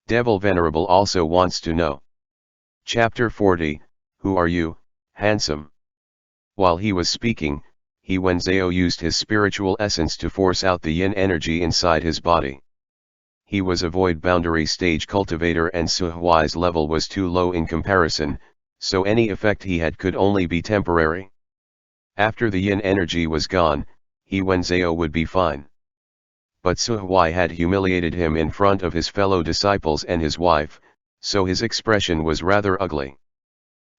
Devil Venerable also wants to know. Chapter 40, Who are you, handsome? While he was speaking, He Wenzhou used his spiritual essence to force out the yin energy inside his body. He was a void boundary stage cultivator and Suhuai's level was too low in comparison, so any effect he had could only be temporary. After the yin energy was gone, He Wenzhou would be fine. But Suhuai had humiliated him in front of his fellow disciples and his wife, so his expression was rather ugly.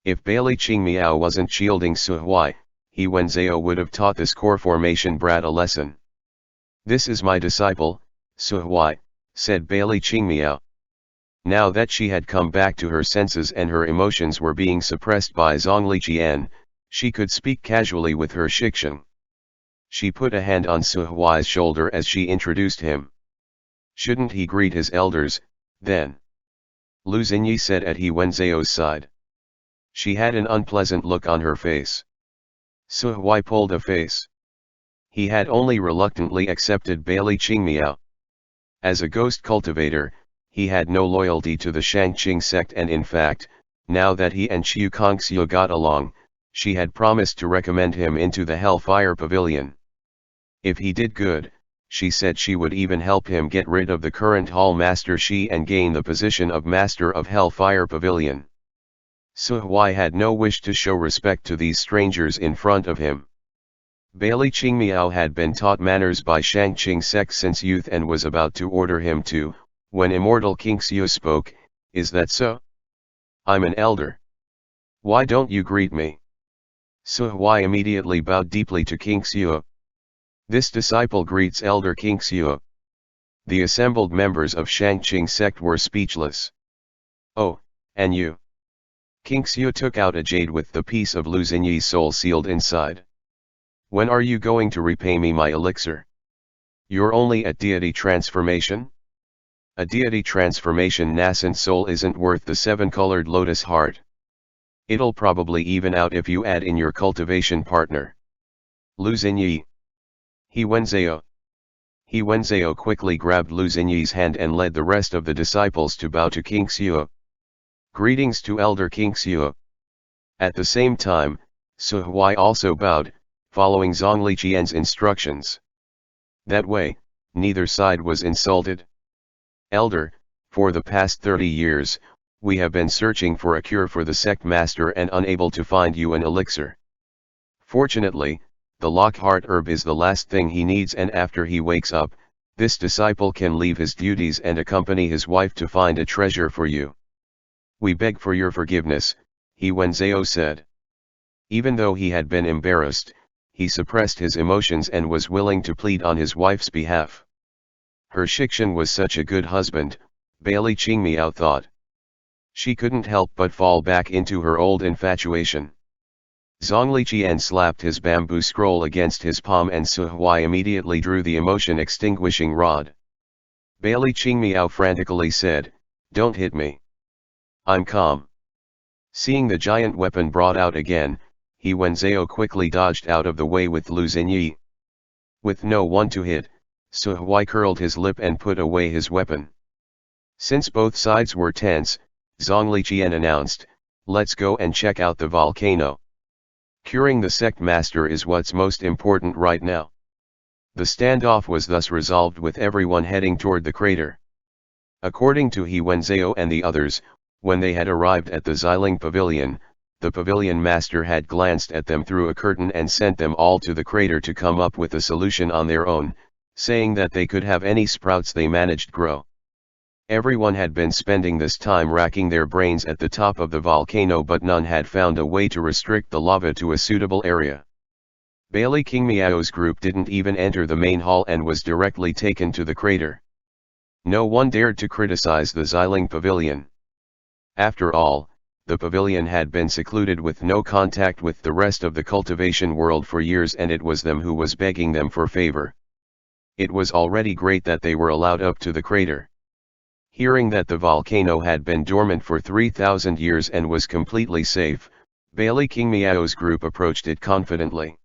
If Bailey Qingmiao wasn't shielding Suhuai, He Wenzhou would have taught this core formation brat a lesson. "This is my disciple, Suhuai," said Bailey Qingmiao. Now that she had come back to her senses and her emotions were being suppressed by Zhongli Qian, she could speak casually with her Shikshan. She put a hand on Suhuai's shoulder as she introduced him. "Shouldn't he greet his elders, then?" Lu Xinyi said at He Wenzhou's side. She had an unpleasant look on her face. Suhuai pulled a face. He had only reluctantly accepted Bailey Qingmiao. As a ghost cultivator, he had no loyalty to the Shangqing sect and in fact, now that he and Qiu Kongxiu got along, she had promised to recommend him into the Hellfire Pavilion. If he did good, she said she would even help him get rid of the current Hall Master Shi and gain the position of Master of Hellfire Pavilion. Suhuai had no wish to show respect to these strangers in front of him. Bailey Qingmiao had been taught manners by Shangqing sect since youth and was about to order him to, when Immortal Kingxiu spoke, "Is that so? I'm an elder. Why don't you greet me?" Suhuai immediately bowed deeply to Kingxiu. "This disciple greets Elder Kingxiu." The assembled members of Shangqing sect were speechless. "Oh, and you?" Kingxiu took out a jade with the piece of Lu Xinyi's soul sealed inside. "When are you going to repay me my elixir? You're only at deity transformation?" "A deity transformation nascent soul isn't worth the 7-colored lotus heart. It'll probably even out if you add in your cultivation partner." Lu Xinyi. He Wenzhou. He Wenzhou quickly grabbed Lu Xinyi's hand and led the rest of the disciples to bow to Kingxiu. "Greetings to Elder Kingxiu." At the same time, Suhuai also bowed, following Zhongli Qian's instructions. That way, neither side was insulted. "Elder, for the past 30 years, we have been searching for a cure for the sect master and unable to find you an elixir. Fortunately, the Lockhart herb is the last thing he needs and after he wakes up, this disciple can leave his duties and accompany his wife to find a treasure for you. We beg for your forgiveness," He Wenzhou said. Even though he had been embarrassed, he suppressed his emotions and was willing to plead on his wife's behalf. Her Shikshan was such a good husband, Bailey Qingmiao thought. She couldn't help but fall back into her old infatuation. Zhongli Qian slapped his bamboo scroll against his palm and Suhuai immediately drew the emotion-extinguishing rod. Bailey Qingmiao frantically said, "Don't hit me. I'm calm." Seeing the giant weapon brought out again, He Wenzhou quickly dodged out of the way with Lu Xinyi. With no one to hit, Suhuai curled his lip and put away his weapon. Since both sides were tense, Zhongli Qian announced, "Let's go and check out the volcano. Curing the sect master is what's most important right now." The standoff was thus resolved with everyone heading toward the crater. According to He Wenzhou and the others, when they had arrived at the Xiling Pavilion, the pavilion master had glanced at them through a curtain and sent them all to the crater to come up with a solution on their own, saying that they could have any sprouts they managed grow. Everyone had been spending this time racking their brains at the top of the volcano but none had found a way to restrict the lava to a suitable area. Bailey Qingmiao's group didn't even enter the main hall and was directly taken to the crater. No one dared to criticize the Xiling Pavilion. After all, the pavilion had been secluded with no contact with the rest of the cultivation world for years and it was them who was begging them for favor. It was already great that they were allowed up to the crater. Hearing that the volcano had been dormant for 3,000 years and was completely safe, Bailey Qingmiao's group approached it confidently.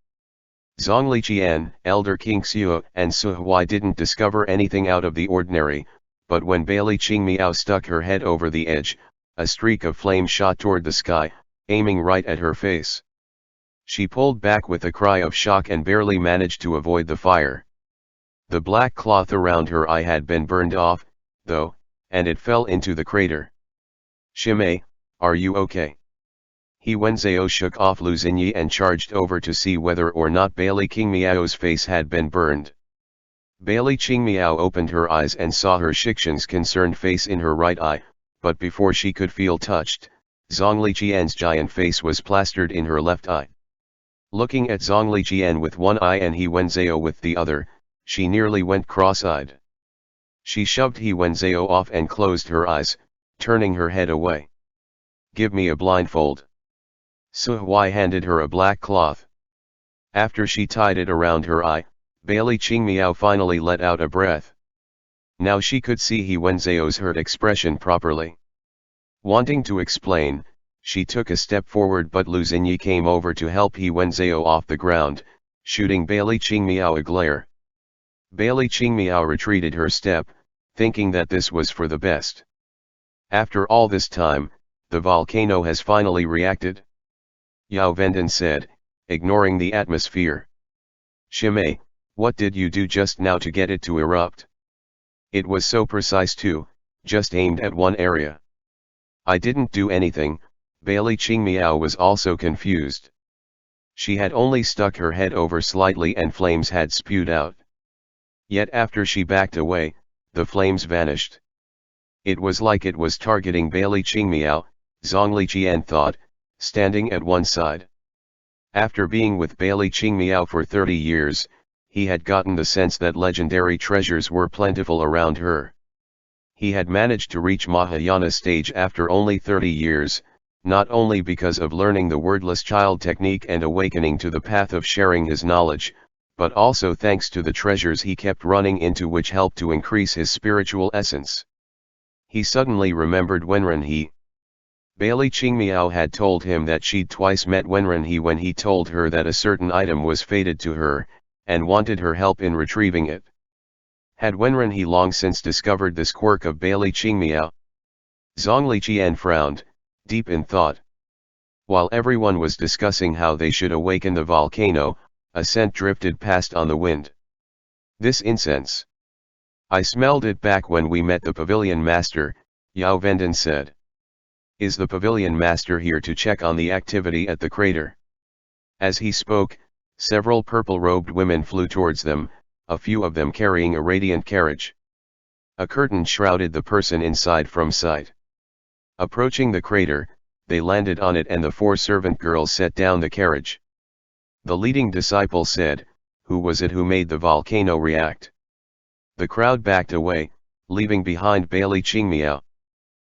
Zhongli Qian, Elder Kingxiu, and Suhuai didn't discover anything out of the ordinary, but when Bailey Qingmiao stuck her head over the edge, a streak of flame shot toward the sky, aiming right at her face. She pulled back with a cry of shock and barely managed to avoid the fire. The black cloth around her eye had been burned off, though, and it fell into the crater. "Shimei, are you okay?" He Wenzhao shook off Lu Xinyi and charged over to see whether or not Bailey Qingmiao's face had been burned. Bailey Qingmiao opened her eyes and saw her Shixin's concerned face in her right eye, but before she could feel touched, Zhongli Qian's giant face was plastered in her left eye. Looking at Zhongli Qian with one eye and He Wenzhao with the other, she nearly went cross-eyed. She shoved He Wenzhao off and closed her eyes, turning her head away. "Give me a blindfold." Su Huai handed her a black cloth. After she tied it around her eye, Bailey Qingmiao finally let out a breath. Now she could see He Wenzhao's hurt expression properly. Wanting to explain, she took a step forward, but Lu Xinyi came over to help He Wenzhao off the ground, shooting Bailey Qingmiao a glare. Bailey Qingmiao retreated her step, thinking that this was for the best. After all this time, the volcano has finally reacted, Yao Venden said, ignoring the atmosphere. "Shimei, what did you do just now to get it to erupt?" "It was so precise too, just aimed at one area." "I didn't do anything." Bailey Qingmiao was also confused. She had only stuck her head over slightly and flames had spewed out. Yet after she backed away, the flames vanished. It was like it was targeting Bailey Qingmiao, Zhongli Qian thought, standing at one side. After being with Bailey Qingmiao for 30 years, he had gotten the sense that legendary treasures were plentiful around her. He had managed to reach Mahayana stage after only 30 years, not only because of learning the wordless child technique and awakening to the path of sharing his knowledge, but also thanks to the treasures he kept running into, which helped to increase his spiritual essence. He suddenly remembered Wenren. Bailey Qingmiao had told him that she'd twice met Wenren when he told her that a certain item was fated to her, and wanted her help in retrieving it. Had Wenren long since discovered this quirk of Bailey Qingmiao? Zhongli Qian frowned, deep in thought. While everyone was discussing how they should awaken the volcano, a scent drifted past on the wind. "This incense. I smelled it back when we met the pavilion master," Yao Venden said. "Is the pavilion master here to check on the activity at the crater?" As he spoke, several purple-robed women flew towards them, a few of them carrying a radiant carriage. A curtain shrouded the person inside from sight. Approaching the crater, they landed on it and the 4 servant girls set down the carriage. The leading disciple said, "Who was it who made the volcano react?" The crowd backed away, leaving behind Bailey Qingmiao.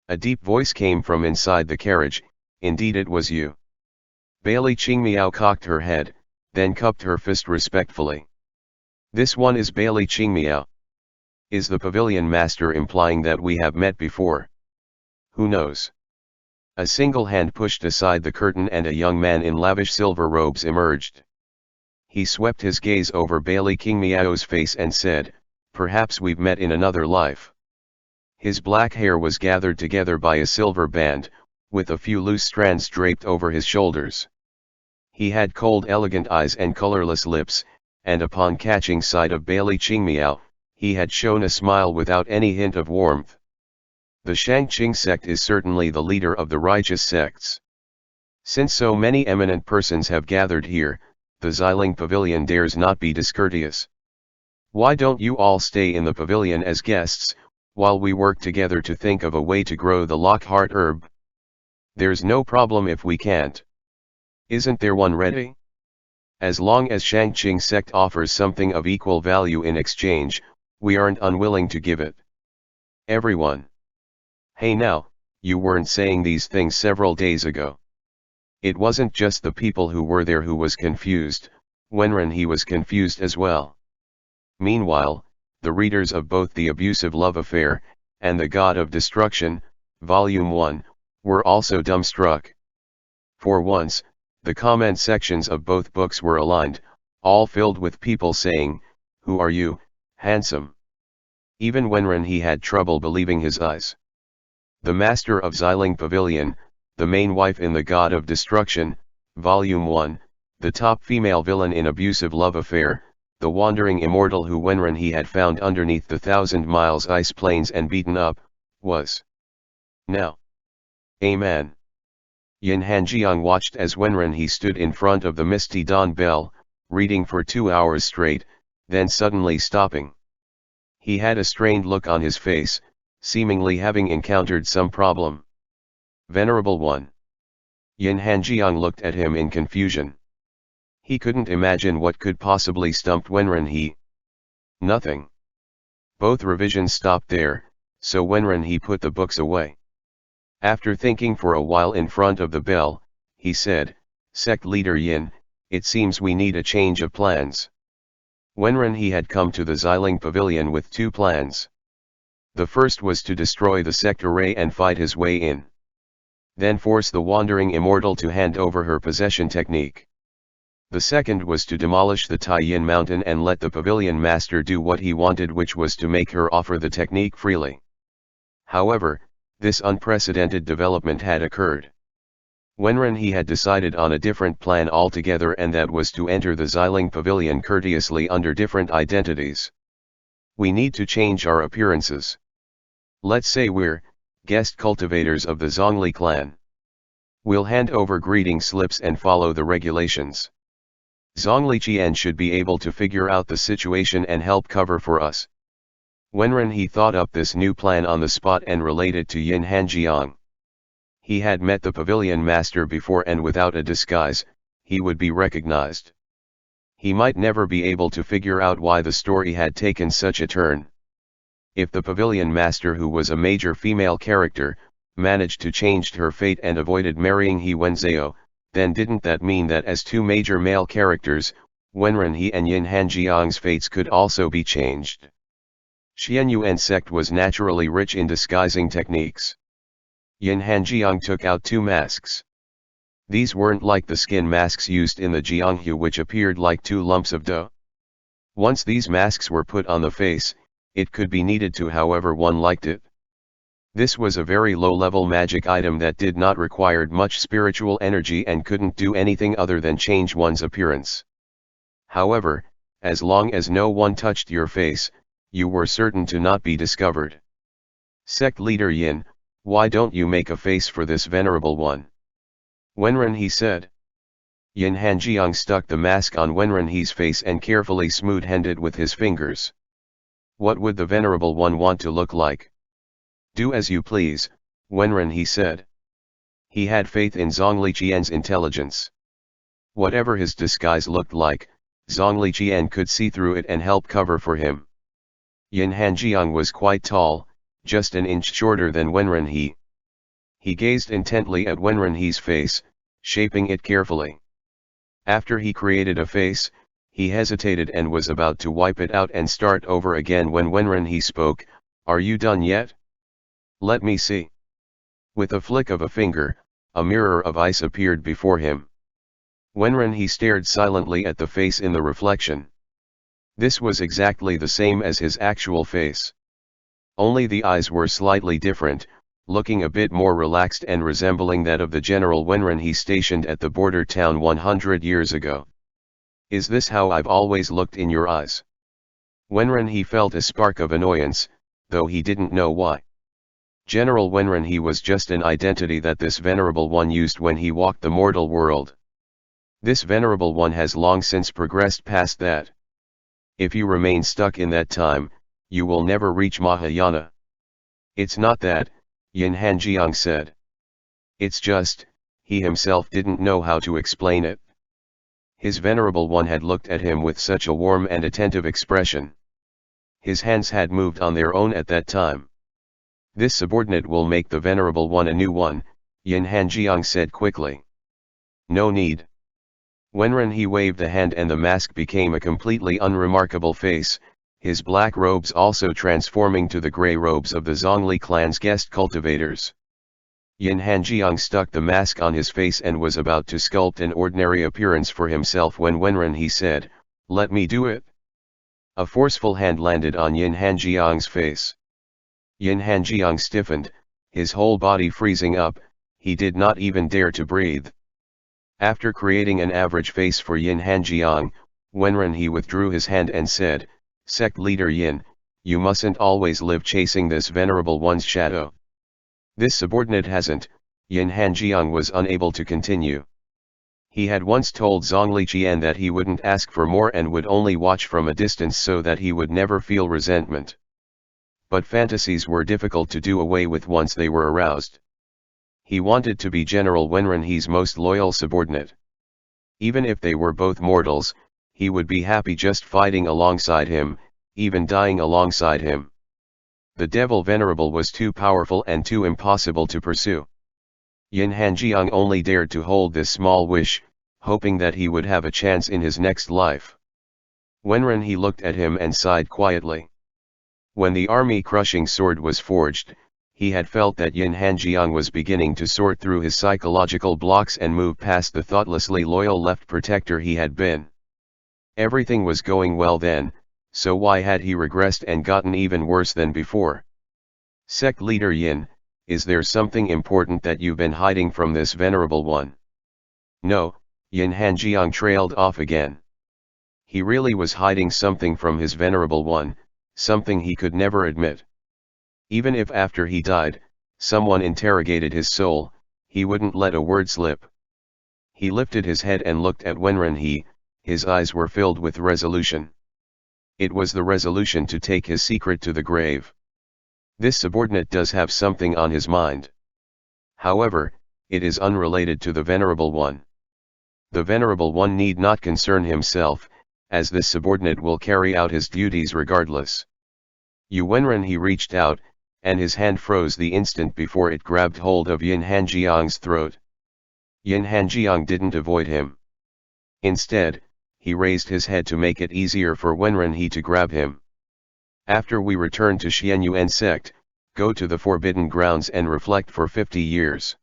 A deep voice came from inside the carriage, "Indeed it was you." Bailey Qingmiao cocked her head, then cupped her fist respectfully. "This one is Bailey Qingmiao. Is the pavilion master implying that we have met before?" "Who knows?" A single hand pushed aside the curtain and a young man in lavish silver robes emerged. He swept his gaze over Bailey Qingmiao's face and said, "Perhaps we've met in another life." His black hair was gathered together by a silver band, with a few loose strands draped over his shoulders. He had cold elegant eyes and colorless lips, and upon catching sight of Bailey Qingmiao, he had shown a smile without any hint of warmth. The Shangqing sect is certainly the leader of the righteous sects. Since so many eminent persons have gathered here, the Xiling Pavilion dares not be discourteous. Why don't you all stay in the pavilion as guests, while we work together to think of a way to grow the Lockhart herb? There's no problem if we can't. Isn't there one ready? As long as Shangqing sect offers something of equal value in exchange, we aren't unwilling to give it. Everyone. Hey now, you weren't saying these things several days ago. It wasn't just the people who were there who was confused, Wenren was confused as well. Meanwhile, the readers of both The Abusive Love Affair, and The God of Destruction, Volume 1, were also dumbstruck. For once, the comment sections of both books were aligned, all filled with people saying, "Who are you, handsome?" Even Wenren he had trouble believing his eyes. The master of Xiling Pavilion, the main wife in The God of Destruction, Volume 1, the top female villain in abusive love affair, the wandering immortal who Wenren he had found underneath the 1,000 miles ice plains and beaten up, was now a man. Yin Hanjiang watched as Wenren he stood in front of the misty dawn bell, reading for 2 hours straight, then suddenly stopping. He had a strained look on his face, seemingly having encountered some problem. Venerable One. Yin Hanjiang looked at him in confusion. He couldn't imagine what could possibly stump Wenren he. Nothing. Both revisions stopped there, so Wenren he put the books away. After thinking for a while in front of the bell, he said, "Sect leader Yin, it seems we need a change of plans." Wenren he had come to the Xiling Pavilion with 2 plans. The first was to destroy the sect array and fight his way in. Then force the wandering immortal to hand over her possession technique. The second was to demolish the Tai Yin mountain and let the pavilion master do what he wanted, which was to make her offer the technique freely. However, this unprecedented development had occurred. Wenren he had decided on a different plan altogether, and that was to enter the Xiling Pavilion courteously under different identities. We need to change our appearances. Let's say we're guest cultivators of the Zhongli clan. We'll hand over greeting slips and follow the regulations. Zhongli Qian should be able to figure out the situation and help cover for us. Wenren he thought up this new plan on the spot and related to Yin Hanjiang. He had met the pavilion master before, and without a disguise, he would be recognized. He might never be able to figure out why the story had taken such a turn. If the pavilion master, who was a major female character, managed to change her fate and avoided marrying He Wenzhou, then didn't that mean that as 2 major male characters, Wenren he and Yin Hanjiang's fates could also be changed? Xianyuan sect was naturally rich in disguising techniques. Yin Hanjiang took out 2 masks. These weren't like the skin masks used in the Jianghu, which appeared like 2 lumps of dough. Once these masks were put on the face, it could be kneaded to however one liked it. This was a very low-level magic item that did not require much spiritual energy and couldn't do anything other than change one's appearance. However, as long as no one touched your face, you were certain to not be discovered. Sect leader Yin, why don't you make a face for this Venerable One? Wenren he said. Yin Hanjiang stuck the mask on Wenren he's face and carefully smooth-handed it with his fingers. What would the Venerable One want to look like? Do as you please, Wenren he said. He had faith in Zhongli Qian's intelligence. Whatever his disguise looked like, Zhongli Qian could see through it and help cover for him. Yin Hanjiang was quite tall, just an inch shorter than Wenren he. He gazed intently at Wenren he's face, shaping it carefully. After he created a face, he hesitated and was about to wipe it out and start over again when Wenren he spoke, "Are you done yet? Let me see." With a flick of a finger, a mirror of ice appeared before him. Wenren he stared silently at the face in the reflection. This was exactly the same as his actual face. Only the eyes were slightly different, looking a bit more relaxed and resembling that of the General Wenren he stationed at the border town 100 years ago. "Is this how I've always looked in your eyes?" Wenren he felt a spark of annoyance, though he didn't know why. General Wenren he was just an identity that this Venerable One used when he walked the mortal world. This Venerable One has long since progressed past that. If you remain stuck in that time, you will never reach Mahayana. "It's not that," Yin Hanjiang said. "It's just, he himself didn't know how to explain it." His Venerable One had looked at him with such a warm and attentive expression. His hands had moved on their own at that time. "This subordinate will make the Venerable One a new one," Yin Hanjiang said quickly. "No need." Wenren he waved the hand and the mask became a completely unremarkable face, his black robes also transforming to the grey robes of the Zhongli clan's guest cultivators. Yin Hanjiang stuck the mask on his face and was about to sculpt an ordinary appearance for himself when Wenren he said, "Let me do it." A forceful hand landed on Yin Hanjiang's face. Yin Hanjiang stiffened, his whole body freezing up, he did not even dare to breathe. After creating an average face for Yin Hanjiang, Wenren he withdrew his hand and said, "Sect leader Yin, you mustn't always live chasing this venerable one's shadow. This subordinate hasn't." Yin Hanjiang was unable to continue. He had once told Zhongli Qian that he wouldn't ask for more and would only watch from a distance so that he would never feel resentment. But fantasies were difficult to do away with once they were aroused. He wanted to be General Wenren-he's most loyal subordinate. Even if they were both mortals, he would be happy just fighting alongside him, even dying alongside him. The devil Venerable was too powerful and too impossible to pursue. Yin Hanjiang only dared to hold this small wish, hoping that he would have a chance in his next life. Wenren he looked at him and sighed quietly. When the army-crushing sword was forged, he had felt that Yin Hanjiang was beginning to sort through his psychological blocks and move past the thoughtlessly loyal left protector he had been. Everything was going well then, so why had he regressed and gotten even worse than before? "Sect leader Yin, is there something important that you've been hiding from this venerable one?" "No," Yin Hanjiang trailed off again. He really was hiding something from his venerable one, something he could never admit. Even if after he died, someone interrogated his soul, he wouldn't let a word slip. He lifted his head and looked at Wenren. His eyes were filled with resolution. It was the resolution to take his secret to the grave. This subordinate does have something on his mind. However, it is unrelated to the Venerable One. The Venerable One need not concern himself, as this subordinate will carry out his duties regardless. Wenren he reached out, and his hand froze the instant before it grabbed hold of Yin Hanjiang's throat. Yin Hanjiang didn't avoid him. Instead, he raised his head to make it easier for Wenren to grab him. "After we return to Xianyuan sect, go to the Forbidden Grounds and reflect for 50 years.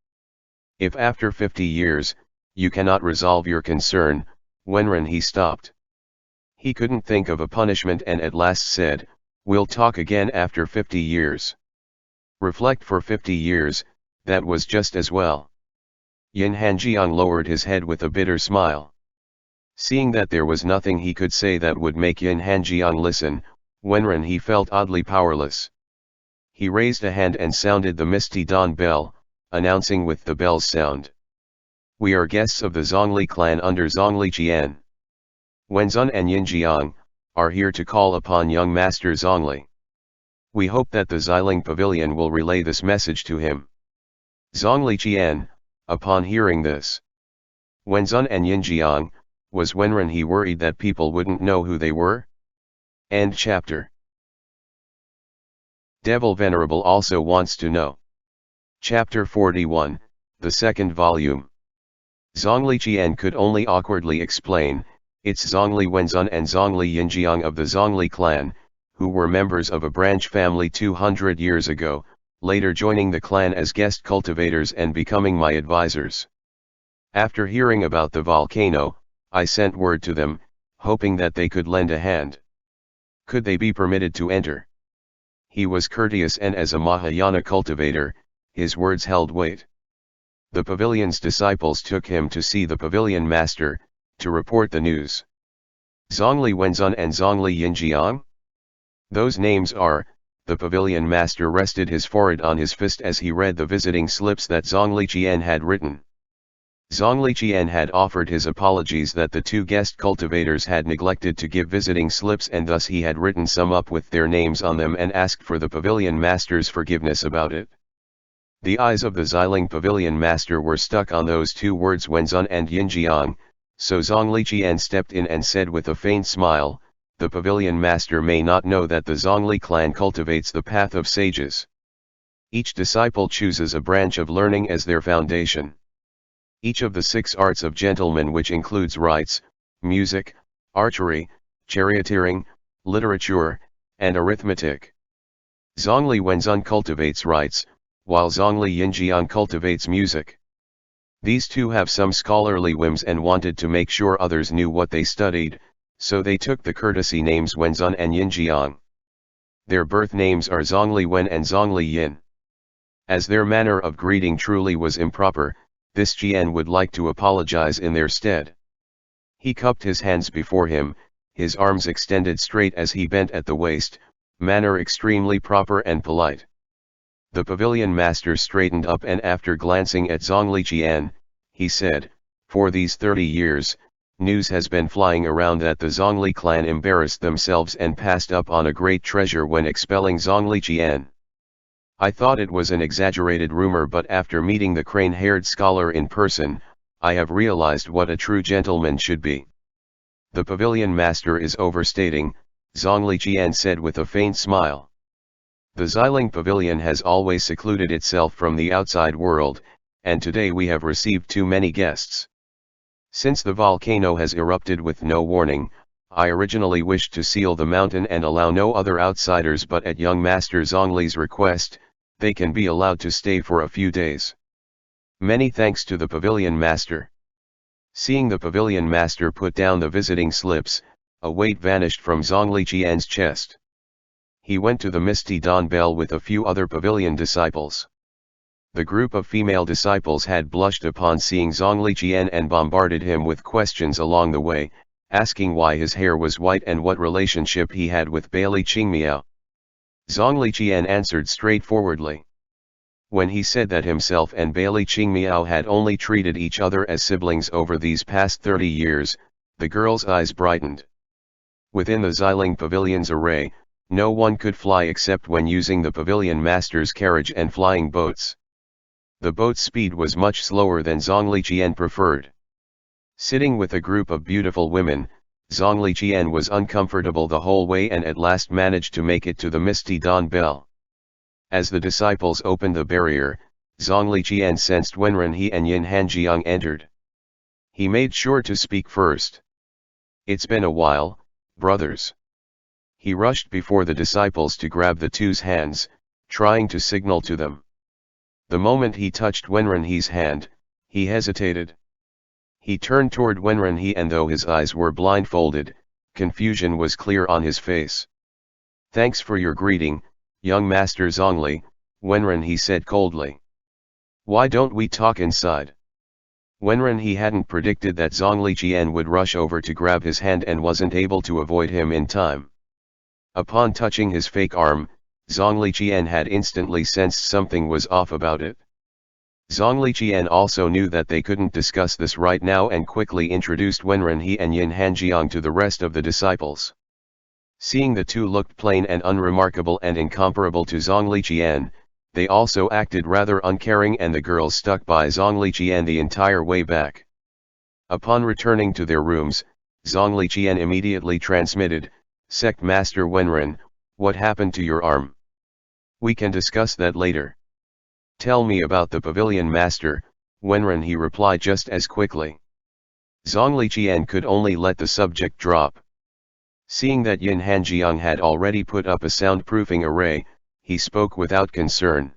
If after 50 years, you cannot resolve your concern," Wenren stopped. He couldn't think of a punishment and at last said, "We'll talk again after 50 years. Reflect for 50 years, that was just as well." Yin Hanjiang lowered his head with a bitter smile. Seeing that there was nothing he could say that would make Yin Hanjiang listen, Wenren felt oddly powerless. He raised a hand and sounded the misty dawn bell, announcing with the bell's sound, "We are guests of the Zhongli clan under Zhongli Qian. Wenzun and Yinjiang are here to call upon young Master Zhongli. We hope that the Xiling Pavilion will relay this message to him." Zhongli Qian, upon hearing this, Wenzun and Yinjiang, was Wenren worried that people wouldn't know who they were? End chapter. Devil Venerable also wants to know. Chapter 41, the second volume. Zhongli Qian could only awkwardly explain, "It's Zhongli Wenzun and Zhongli Yinjiang of the Zhongli clan, who were members of a branch family 200 years ago, later joining the clan as guest cultivators and becoming my advisors. After hearing about the volcano, I sent word to them, hoping that they could lend a hand. Could they be permitted to enter?" He was courteous, and as a Mahayana cultivator, his words held weight. The pavilion's disciples took him to see the pavilion master, to report the news. "Zhongli Wenzun and Zhongli Yinjiang? Those names are..." The pavilion master rested his forehead on his fist as he read the visiting slips that Zhongli Qian had written. Zhongli Qian had offered his apologies that the two guest cultivators had neglected to give visiting slips, and thus he had written some up with their names on them and asked for the pavilion master's forgiveness about it. The eyes of the Xiling pavilion master were stuck on those two words, Wenzun and Yinjiang, so Zhongli Qian stepped in and said with a faint smile, "The pavilion master may not know that the Zhongli clan cultivates the path of sages. Each disciple chooses a branch of learning as their foundation. Each of the 6 arts of gentlemen, which includes rites, music, archery, charioteering, literature, and arithmetic. Zhongli Wenzun cultivates rites, while Zhongli Yinjiang cultivates music. These two have some scholarly whims and wanted to make sure others knew what they studied, So they took the courtesy names Wenzun and Yinjiang. Their birth names are Zhongli Wen and Zhongli Yin. As their manner of greeting truly was improper, this Jian would like to apologize in their stead. He cupped his hands before him, his arms extended straight as he bent at the waist, manner extremely proper and polite. The pavilion master straightened up and after glancing at Zhongli Jian, he said, "For these 30 years, news has been flying around that the Zhongli clan embarrassed themselves and passed up on a great treasure when expelling Zhongli Jian. I thought it was an exaggerated rumor, but after meeting the crane-haired scholar in person, I have realized what a true gentleman should be." "The pavilion master is overstating," Zhongli Jian said with a faint smile. "The Xiling Pavilion has always secluded itself from the outside world, and today we have received too many guests. Since the volcano has erupted with no warning, I originally wished to seal the mountain and allow no other outsiders, but at young Master Zhongli's request, they can be allowed to stay for a few days. Many thanks to the pavilion master." Seeing the pavilion master put down the visiting slips, a weight vanished from Zhongli Jian's chest. He went to the misty dawn bell with a few other pavilion disciples. The group of female disciples had blushed upon seeing Zhongli Jian and bombarded him with questions along the way, asking why his hair was white and what relationship he had with Bailey Qingmiao. Zhongli Jian answered straightforwardly. When he said that himself and Bailey Qingmiao had only treated each other as siblings over these past 30 years, the girl's eyes brightened. Within the Xiling Pavilion's array, no one could fly except when using the pavilion master's carriage and flying boats. The boat's speed was much slower than Zhongli Jian preferred. Sitting with a group of beautiful women, Zhongli Jian was uncomfortable the whole way and at last managed to make it to the misty dawn bell. As the disciples opened the barrier, Zhongli Jian sensed Wenren He and Yin Hanjiang entered. He made sure to speak first. "It's been a while, brothers." He rushed before the disciples to grab the two's hands, trying to signal to them. The moment he touched Wenren He's hand, he hesitated. He turned toward Wenren He and though his eyes were blindfolded, confusion was clear on his face. "Thanks for your greeting, young Master Zhongli," Wenren He said coldly. "Why don't we talk inside?" Wenren He hadn't predicted that Zhongli Jian would rush over to grab his hand and wasn't able to avoid him in time. Upon touching his fake arm, Zhongli Jian had instantly sensed something was off about it. Zhongli Jian also knew that they couldn't discuss this right now and quickly introduced Wenren He and Yin Hanjiang to the rest of the disciples. Seeing the two looked plain and unremarkable and incomparable to Zhongli Jian, they also acted rather uncaring and the girls stuck by Zhongli Jian the entire way back. Upon returning to their rooms, Zhongli Jian immediately transmitted, "Sect Master Wenren, what happened to your arm? We can discuss that later." "Tell me about the pavilion master," Wenren He replied just as quickly. Zhongli Jian could only let the subject drop. Seeing that Yin Hanjiang had already put up a soundproofing array, he spoke without concern.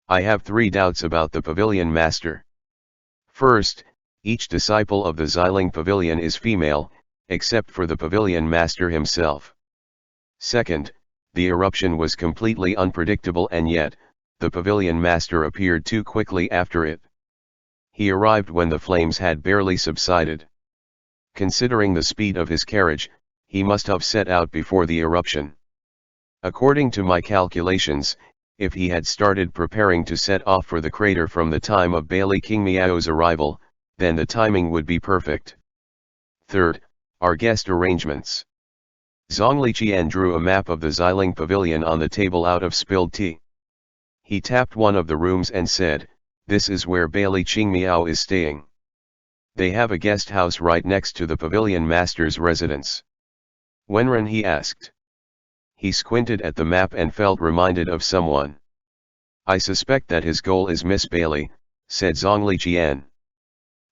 "I have 3 doubts about the pavilion master. First, each disciple of the Xiling Pavilion is female, except for the pavilion master himself. Second, the eruption was completely unpredictable and yet, the pavilion master appeared too quickly after it. He arrived when the flames had barely subsided. Considering the speed of his carriage, he must have set out before the eruption. According to my calculations, if he had started preparing to set off for the crater from the time of Bailey Qingmiao's arrival, then the timing would be perfect. Third, our guest arrangements." Zhongli Jian drew a map of the Xiling Pavilion on the table out of spilled tea. He tapped one of the rooms and said, "This is where Bailey Qingmiao is staying. They have a guest house right next to the pavilion master's residence." Wenren He asked. He squinted at the map and felt reminded of someone. "I suspect that his goal is Miss Bailey," said Zhongli Jian.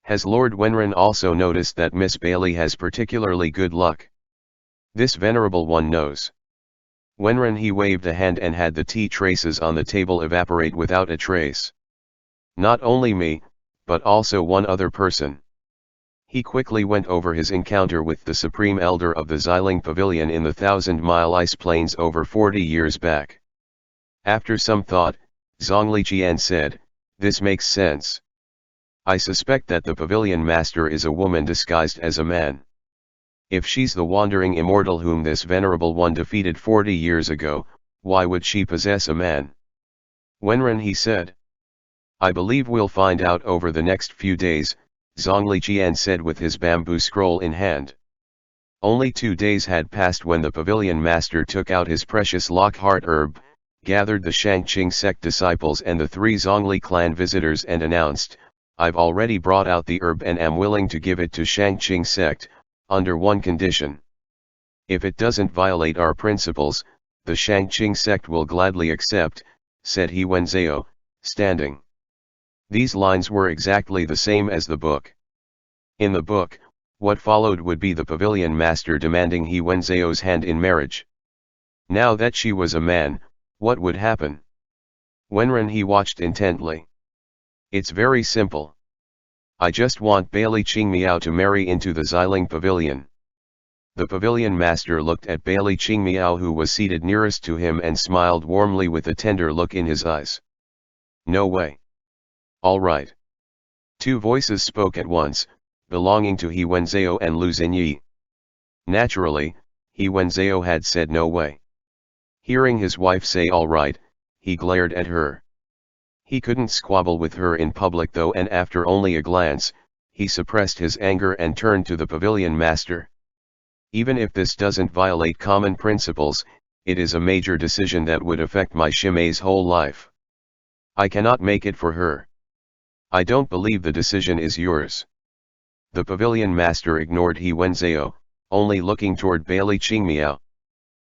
"Has Lord Wenren also noticed that Miss Bailey has particularly good luck? This venerable one knows." Wenren He waved a hand and had the tea traces on the table evaporate without a trace. "Not only me, but also one other person. He quickly went over his encounter with the Supreme Elder of the Xiling Pavilion in the 1,000-mile ice plains over 40 years back. After some thought, Zhongli Qian said, "This makes sense. I suspect that the Pavilion Master is a woman disguised as a man. If she's the wandering immortal whom this Venerable One defeated 40 years ago, why would she possess a man?" Wenren he said. "I believe we'll find out over the next few days," Zhongli Qian said with his bamboo scroll in hand. Only 2 days had passed when the Pavilion Master took out his precious Lockhart herb, gathered the Shangqing sect disciples and the 3 Zhongli clan visitors and announced, "I've already brought out the herb and am willing to give it to Shangqing sect, under one condition. If it doesn't violate our principles, the Shangqing sect will gladly accept," said He Wenzhou, standing. These lines were exactly the same as the book. In the book, what followed would be the Pavilion Master demanding He Wenzhou's hand in marriage. Now that she was a man, what would happen? Wenren he watched intently. "It's very simple. I just want Bailey Qingmiao to marry into the Xiling Pavilion." The Pavilion Master looked at Bailey Qingmiao who was seated nearest to him and smiled warmly with a tender look in his eyes. "No way." "All right." 2 voices spoke at once, belonging to He Wenzhou and Lu Xinyi. Naturally, He Wenzhou had said no way. Hearing his wife say all right, he glared at her. He couldn't squabble with her in public though, and after only a glance, he suppressed his anger and turned to the Pavilion Master. "Even if this doesn't violate common principles, it is a major decision that would affect my Shimei's whole life. I cannot make it for her. I don't believe the decision is yours." The Pavilion Master ignored He Wenzhou, only looking toward Bailey Qingmiao.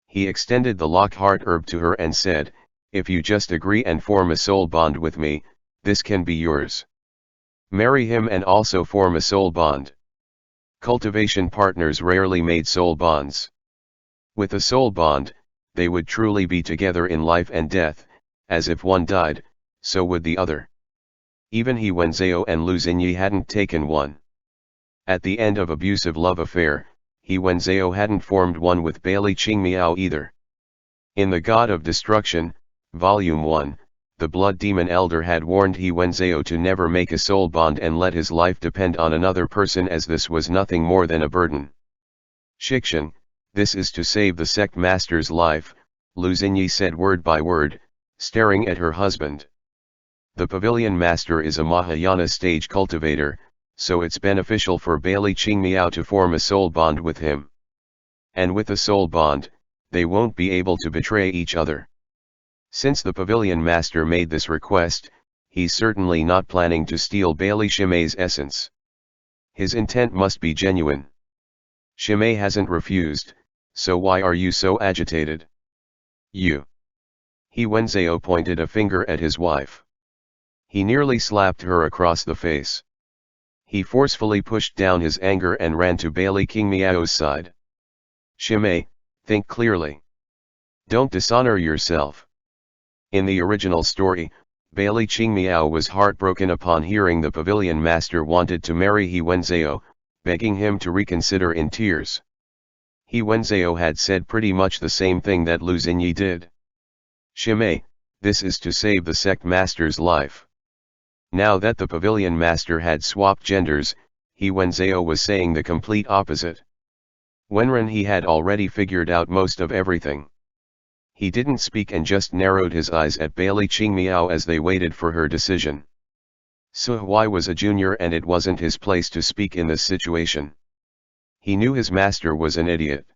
He extended the Lockhart herb to her and said, "If you just agree and form a soul bond with me, this can be yours. Marry him and also form a soul bond." Cultivation partners rarely made soul bonds. With a soul bond, they would truly be together in life and death, as if one died, so would the other. Even He Wenzhou and Lu Xinyi hadn't taken one. At the end of abusive love affair, He Wenzhou hadn't formed one with Bailey Qingmiao either. In The God of Destruction, Volume 1, the Blood Demon Elder had warned He Wenzhou to never make a soul bond and let his life depend on another person, as this was nothing more than a burden. "Shikshan, this is to save the sect master's life," Lu Xinyi said word by word, staring at her husband. "The Pavilion Master is a Mahayana stage cultivator, so it's beneficial for Bailey Qingmiao to form a soul bond with him. And with a soul bond, they won't be able to betray each other. Since the Pavilion Master made this request, he's certainly not planning to steal Bailey Shimei's essence. His intent must be genuine. Shimei hasn't refused, so why are you so agitated?" "You." He Wenzhou pointed a finger at his wife. He nearly slapped her across the face. He forcefully pushed down his anger and ran to Bailey Qingmiao's side. "Shimei, think clearly. Don't dishonor yourself." In the original story, Bailey Qingmiao was heartbroken upon hearing the Pavilion Master wanted to marry He Wenzhou, begging him to reconsider in tears. He Wenzhou had said pretty much the same thing that Lu Xinyi did. "Shimei, this is to save the sect master's life." Now that the Pavilion Master had swapped genders, He Wenzhou was saying the complete opposite. Wenren he had already figured out most of everything. He didn't speak and just narrowed his eyes at Bailey Qingmiao as they waited for her decision. Su Hui was a junior and it wasn't his place to speak in this situation. He knew his master was an idiot.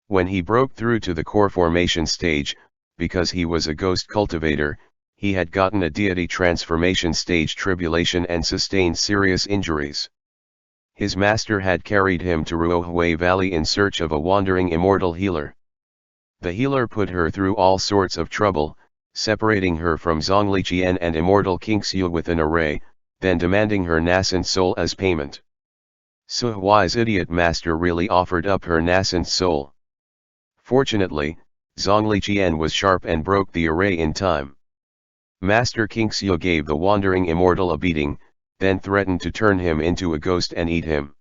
When he broke through to the core formation stage, because he was a ghost cultivator, he had gotten a deity transformation stage tribulation and sustained serious injuries. His master had carried him to Ruohui Valley in search of a wandering immortal healer. The healer put her through all sorts of trouble, separating her from Zhongli Qian and immortal Qingxiu with an array, then demanding her nascent soul as payment. Su Hui's idiot master really offered up her nascent soul. Fortunately, Zhongli Qian was sharp and broke the array in time. Master Qingxiu gave the wandering immortal a beating, then threatened to turn him into a ghost and eat him.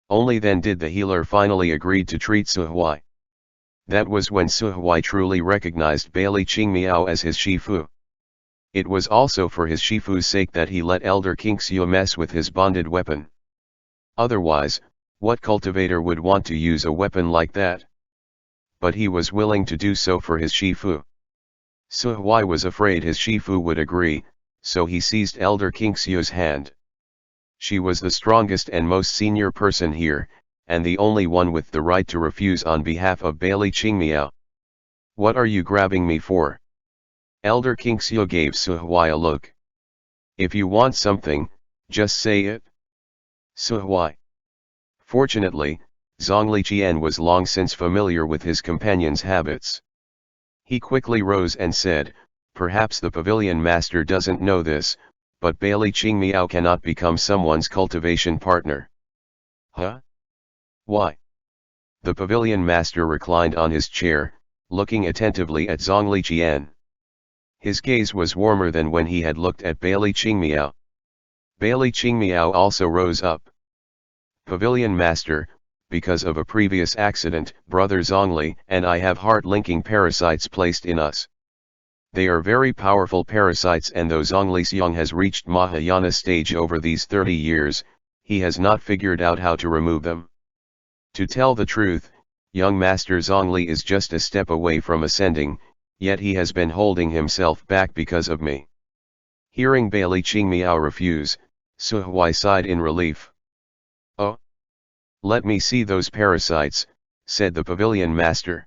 Only then did the healer finally agree to treat Suhui. That was when Suhui truly recognized Bailey Qingmiao as his Shifu. It was also for his Shifu's sake that he let Elder Qingxiu mess with his bonded weapon. Otherwise, what cultivator would want to use a weapon like that? But he was willing to do so for his Shifu. Suhui was afraid his Shifu would agree, so he seized Elder Qingxiu's hand. She was the strongest and most senior person here, and the only one with the right to refuse on behalf of Bailey Qingmiao. What are you grabbing me for? Elder Qingxiu gave Suhui a look. If you want something, just say it. Suhui. Fortunately, Zhongli Qian was long since familiar with his companion's habits. He quickly rose and said, perhaps the pavilion master doesn't know this, but Bailey Qingmiao cannot become someone's cultivation partner. Huh? Why? The pavilion master reclined on his chair, looking attentively at Zhongli Qian. His gaze was warmer than when he had looked at Bailey Qingmiao. Bailey Qingmiao also rose up. Pavilion master, because of a previous accident, Brother Zhongli and I have heart-linking parasites placed in us. They are very powerful parasites, and though Zhongli Xiong has reached Mahayana stage over these 30 years, he has not figured out how to remove them. To tell the truth, young Master Zhongli is just a step away from ascending, yet he has been holding himself back because of me. Hearing Bailey Qingmiao refuse, Suhui sighed in relief. Oh? Let me see those parasites, said the pavilion master.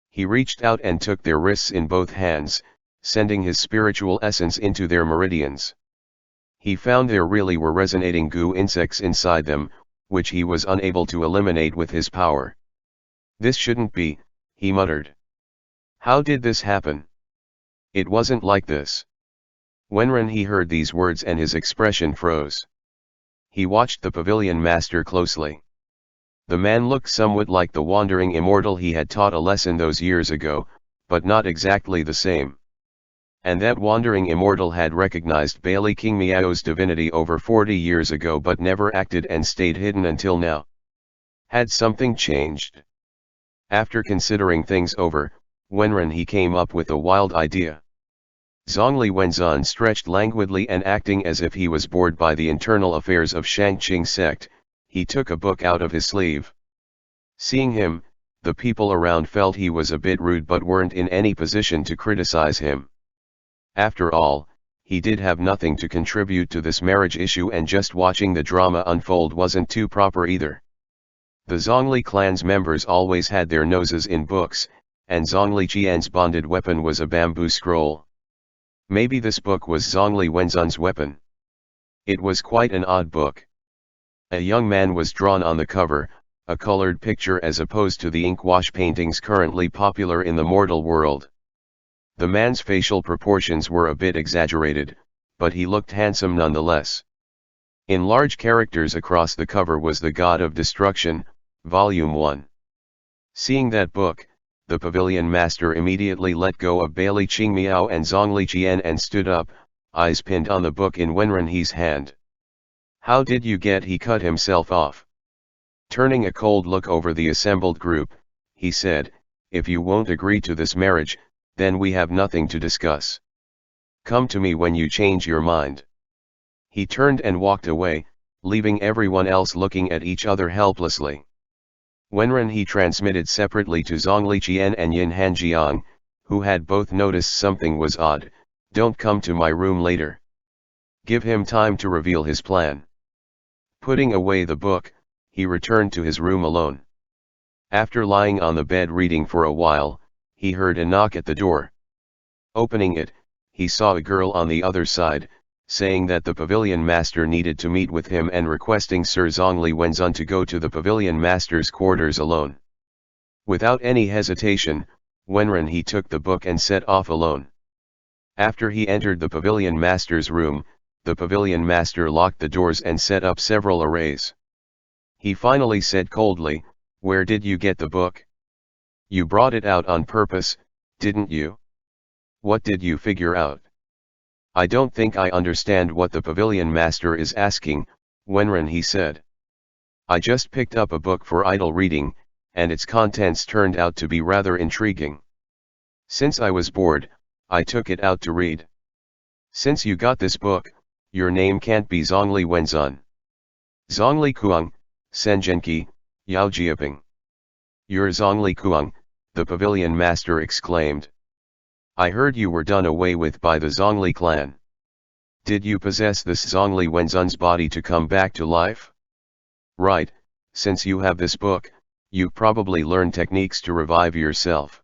He reached out and took their wrists in both hands, sending his spiritual essence into their meridians. He found there really were resonating goo insects inside them, which he was unable to eliminate with his power. This shouldn't be, he muttered. How did this happen? It wasn't like this. When he heard these words and his expression froze. He watched the pavilion master closely. The man looked somewhat like the wandering immortal he had taught a lesson those years ago, but not exactly the same. And that wandering immortal had recognized Bailey Qingmiao's divinity over 40 years ago but never acted and stayed hidden until now. Had something changed? After considering things over, he came up with a wild idea. Zhongli Wenzan stretched languidly and acting as if he was bored by the internal affairs of Shangqing sect, he took a book out of his sleeve. Seeing him, the people around felt he was a bit rude but weren't in any position to criticize him. After all, he did have nothing to contribute to this marriage issue, and just watching the drama unfold wasn't too proper either. The Zhongli clan's members always had their noses in books, and Zhongli Qian's bonded weapon was a bamboo scroll. Maybe this book was Zhongli Wenzan's weapon. It was quite an odd book. A young man was drawn on the cover, a colored picture as opposed to the inkwash paintings currently popular in the mortal world. The man's facial proportions were a bit exaggerated, but he looked handsome nonetheless. In large characters across the cover was The God of Destruction, Volume 1. Seeing that book, the pavilion master immediately let go of Bailey Qingmiao and Zhongli Qian and stood up, eyes pinned on the book in Wenrenhe's hand. How did you get? He cut himself off. Turning a cold look over the assembled group, he said, if you won't agree to this marriage, then we have nothing to discuss. Come to me when you change your mind. He turned and walked away, leaving everyone else looking at each other helplessly. Wenrenhe transmitted separately to Zhongli Qian and Yin Hanjiang, who had both noticed something was odd, don't come to my room later. Give him time to reveal his plan. Putting away the book, he returned to his room alone. After lying on the bed reading for a while, he heard a knock at the door. Opening it, he saw a girl on the other side, saying that the pavilion master needed to meet with him and requesting Sir Zhongli Wenzan to go to the pavilion master's quarters alone. Without any hesitation, Wenrenhe took the book and set off alone. After he entered the pavilion master's room, the pavilion master locked the doors and set up several arrays. He finally said coldly, where did you get the book? You brought it out on purpose, didn't you? What did you figure out? I don't think I understand what the pavilion master is asking, Wenren he said. I just picked up a book for idle reading, and its contents turned out to be rather intriguing. Since I was bored, I took it out to read. Since you got this book, your name can't be Zhongli Wenzun. Zhongli Kuang, Senjenki, Yao Jiaping. You're Zhongli Kuang, the pavilion master exclaimed. I heard you were done away with by the Zhongli clan. Did you possess this Zhongli Wenzun's body to come back to life? Right, since you have this book, you probably learned techniques to revive yourself.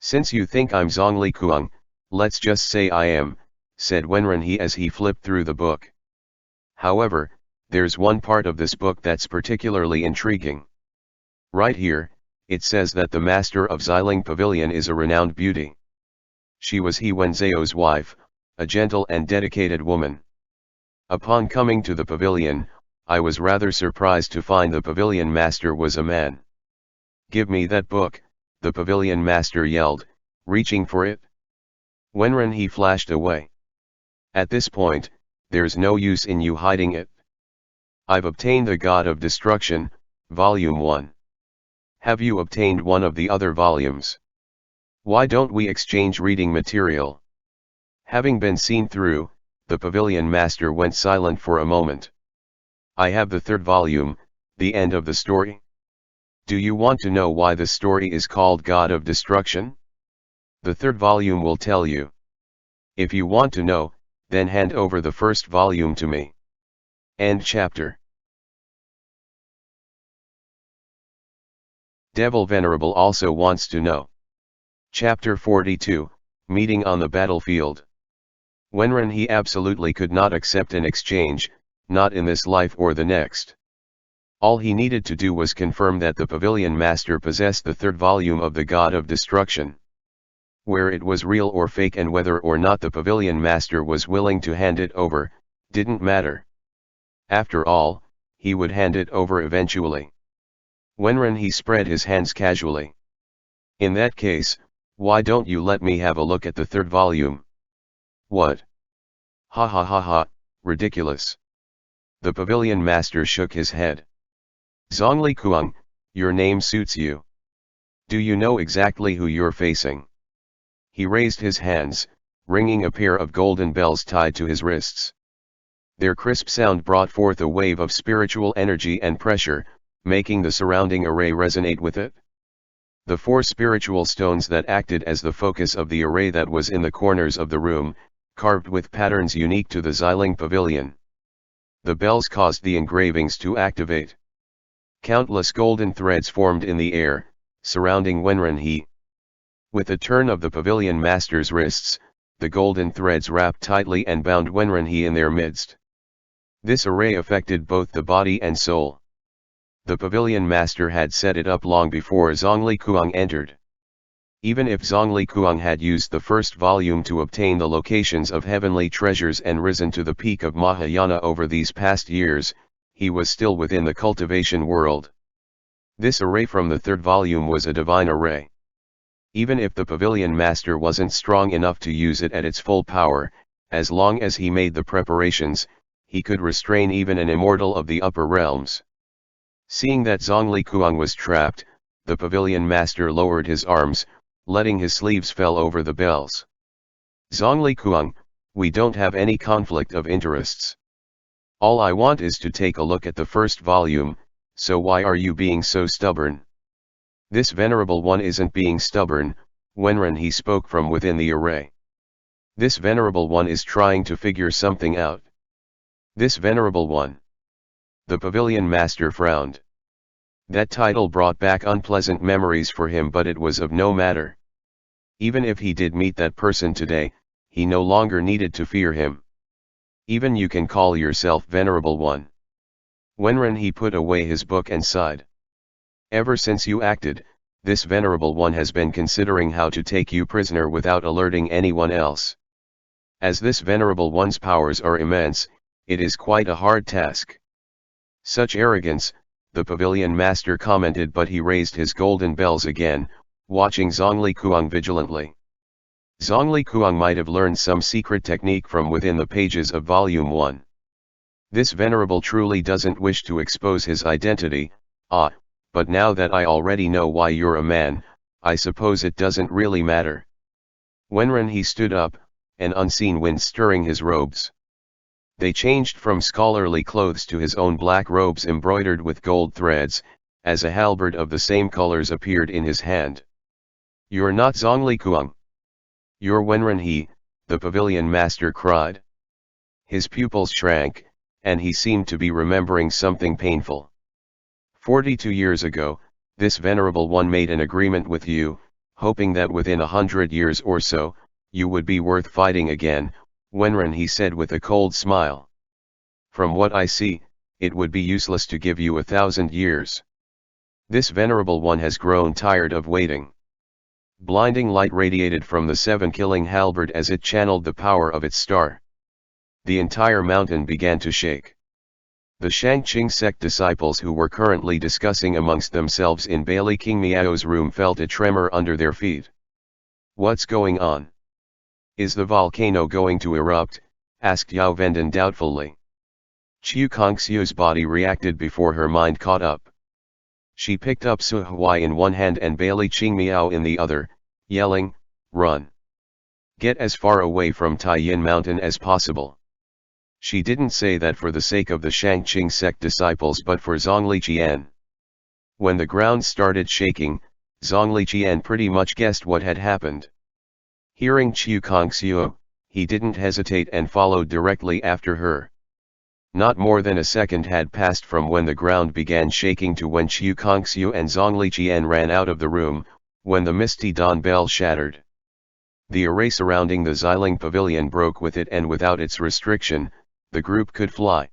Since you think I'm Zhongli Kuang, let's just say I am, said Wenren he as he flipped through the book. However, there's one part of this book that's particularly intriguing. Right here, it says that the master of Xiling Pavilion is a renowned beauty. She was He Wenzao's wife, a gentle and dedicated woman. Upon coming to the pavilion, I was rather surprised to find the pavilion master was a man. Give me that book, the pavilion master yelled, reaching for it. Wenren he flashed away. At this point, there's no use in you hiding it. I've obtained the God of Destruction, Volume 1. Have you obtained one of the other volumes? Why don't we exchange reading material? Having been seen through, the pavilion master went silent for a moment. I have the third volume, the end of the story. Do you want to know why the story is called God of Destruction? The third volume will tell you. If you want to know, then hand over the first volume to me. End chapter. Devil Venerable also wants to know. Chapter 42, Meeting on the Battlefield. Wenren he absolutely could not accept an exchange, not in this life or the next. All he needed to do was confirm that the pavilion master possessed the third volume of the God of Destruction. Where it was real or fake and whether or not the pavilion master was willing to hand it over, didn't matter. After all, he would hand it over eventually. Wenren he spread his hands casually. In that case, why don't you let me have a look at the third volume? What? Ha ha ha ha, ridiculous. The pavilion master shook his head. Zhongli Kuang, your name suits you. Do you know exactly who you're facing? He raised his hands, ringing a pair of golden bells tied to his wrists. Their crisp sound brought forth a wave of spiritual energy and pressure, making the surrounding array resonate with it. The four spiritual stones that acted as the focus of the array that was in the corners of the room, carved with patterns unique to the Xiling Pavilion. The bells caused the engravings to activate. Countless golden threads formed in the air, surrounding Wenren he. With a turn of the pavilion master's wrists, the golden threads wrapped tightly and bound Wenren he in their midst. This array affected both the body and soul. The pavilion master had set it up long before Zhongli Kuang entered. Even if Zhongli Kuang had used the first volume to obtain the locations of heavenly treasures and risen to the peak of Mahayana over these past years, he was still within the cultivation world. This array from the third volume was a divine array. Even if the pavilion master wasn't strong enough to use it at its full power, as long as he made the preparations, he could restrain even an immortal of the upper realms. Seeing that Zhongli Kuang was trapped, the pavilion master lowered his arms, letting his sleeves fell over the bells. Zhongli Kuang, we don't have any conflict of interests. All I want is to take a look at the first volume, so why are you being so stubborn? This venerable one isn't being stubborn, Wenren he spoke from within the array. This venerable one is trying to figure something out. This venerable one. The pavilion master frowned. That title brought back unpleasant memories for him, but it was of no matter. Even if he did meet that person today, he no longer needed to fear him. Even you can call yourself Venerable One. Wenren he put away his book and sighed. Ever since you acted, this Venerable One has been considering how to take you prisoner without alerting anyone else. As this Venerable One's powers are immense, it is quite a hard task. Such arrogance, the pavilion master commented, but he raised his golden bells again, watching Zhongli Kuang vigilantly. Zhongli Kuang might have learned some secret technique from within the pages of Volume 1. This Venerable truly doesn't wish to expose his identity, but now that I already know why you're a man, I suppose it doesn't really matter. Wenren he stood up, an unseen wind stirring his robes. They changed from scholarly clothes to his own black robes embroidered with gold threads, as a halberd of the same colors appeared in his hand. You're not Zhongli Kuang. You're Wenren he, the pavilion master cried. His pupils shrank, and he seemed to be remembering something painful. 42 years ago, this Venerable One made an agreement with you, hoping that within 100 years or so, you would be worth fighting again, Wenren he said with a cold smile. From what I see, it would be useless to give you 1,000 years. This Venerable One has grown tired of waiting. Blinding light radiated from the seven-killing halberd as it channeled the power of its star. The entire mountain began to shake. The Shang-Qing sect disciples who were currently discussing amongst themselves in Bailey King Miao's room felt a tremor under their feet. What's going on? Is the volcano going to erupt? Asked Yao Vendan doubtfully. Qiu Kongxiu's body reacted before her mind caught up. She picked up Su Huai in one hand and Bailey Qing Miao in the other, yelling, "Run! Get as far away from Taiyin Mountain as possible." She didn't say that for the sake of the Shang-Qing sect disciples but for Zhongli Qian. When the ground started shaking, Zhongli Qian pretty much guessed what had happened. Hearing Qiu Kongxiu, he didn't hesitate and followed directly after her. Not more than a second had passed from when the ground began shaking to when Qiu Kongxiu and Zhongli Qian ran out of the room, when the misty dawn bell shattered. The array surrounding the Xiling Pavilion broke with it, and without its restriction, the group could fly.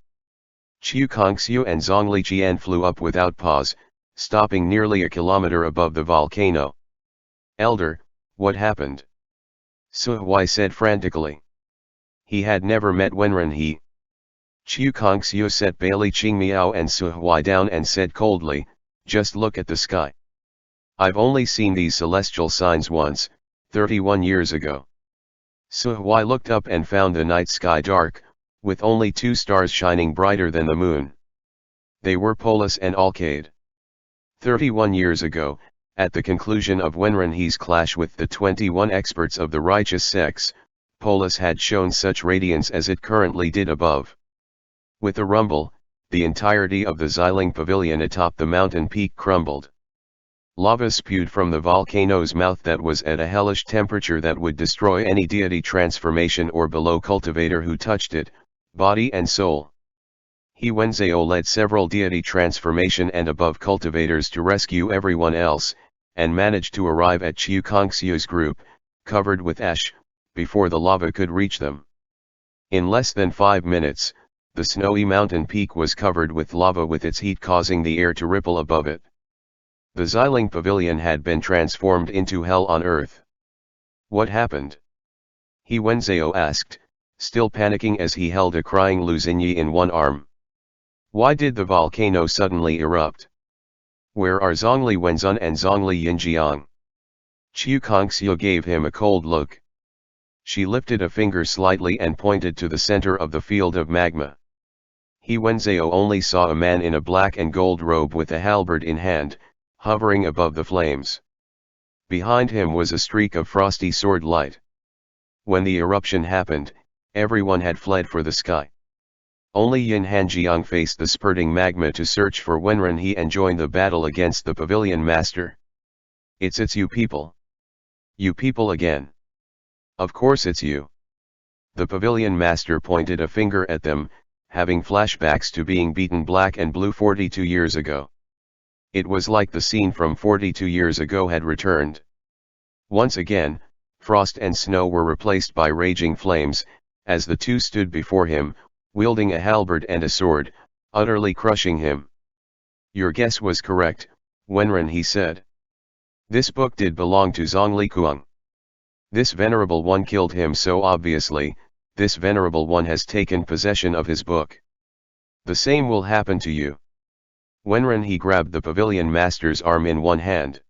Qiu Kongxiu and Zhongli Qian flew up without pause, stopping nearly a kilometer above the volcano. "Elder, what happened?" Su Huai said frantically. He had never met Wenren he. Qiu Kongxiu set Bailey Qing Miao and Su Huai down and said coldly, "Just look at the sky. I've only seen these celestial signs once, 31 years ago." Su Huai looked up and found the night sky dark, with only 2 stars shining brighter than the moon. They were Polis and Alcade. 31 years ago, at the conclusion of Wenren he's clash with the 21 experts of the righteous sects, Polis had shown such radiance as it currently did above. With a rumble, the entirety of the Xiling Pavilion atop the mountain peak crumbled. Lava spewed from the volcano's mouth that was at a hellish temperature that would destroy any deity transformation or below cultivator who touched it, body and soul. He Wenzhao led several deity transformation and above cultivators to rescue everyone else, and managed to arrive at Qiu Kongxiu's group, covered with ash, before the lava could reach them. In less than 5 minutes, the snowy mountain peak was covered with lava, with its heat causing the air to ripple above it. The Xiling Pavilion had been transformed into hell on earth. What happened? He Wenzhao asked, still panicking as he held a crying Lu Xinyi in one arm. Why did the volcano suddenly erupt? Where are Zhongli Wenzun and Zhongli Yinjiang? Qiu Kongxiu gave him a cold look. She lifted a finger slightly and pointed to the center of the field of magma. He Wenzhao only saw a man in a black and gold robe with a halberd in hand, hovering above the flames. Behind him was a streak of frosty sword light. When the eruption happened, everyone had fled for the sky. Only Yin Hanjiang faced the spurting magma to search for Wenren he and join the battle against the pavilion master. It's you people. You people again. Of course it's you. The pavilion master pointed a finger at them, having flashbacks to being beaten black and blue 42 years ago. It was like the scene from 42 years ago had returned. Once again, frost and snow were replaced by raging flames, as the two stood before him, wielding a halberd and a sword, utterly crushing him. Your guess was correct, Wenren he said. This book did belong to Zhongli Kuang. This Venerable One killed him so obviously, this Venerable One has taken possession of his book. The same will happen to you. Wenren he grabbed the pavilion master's arm in one hand.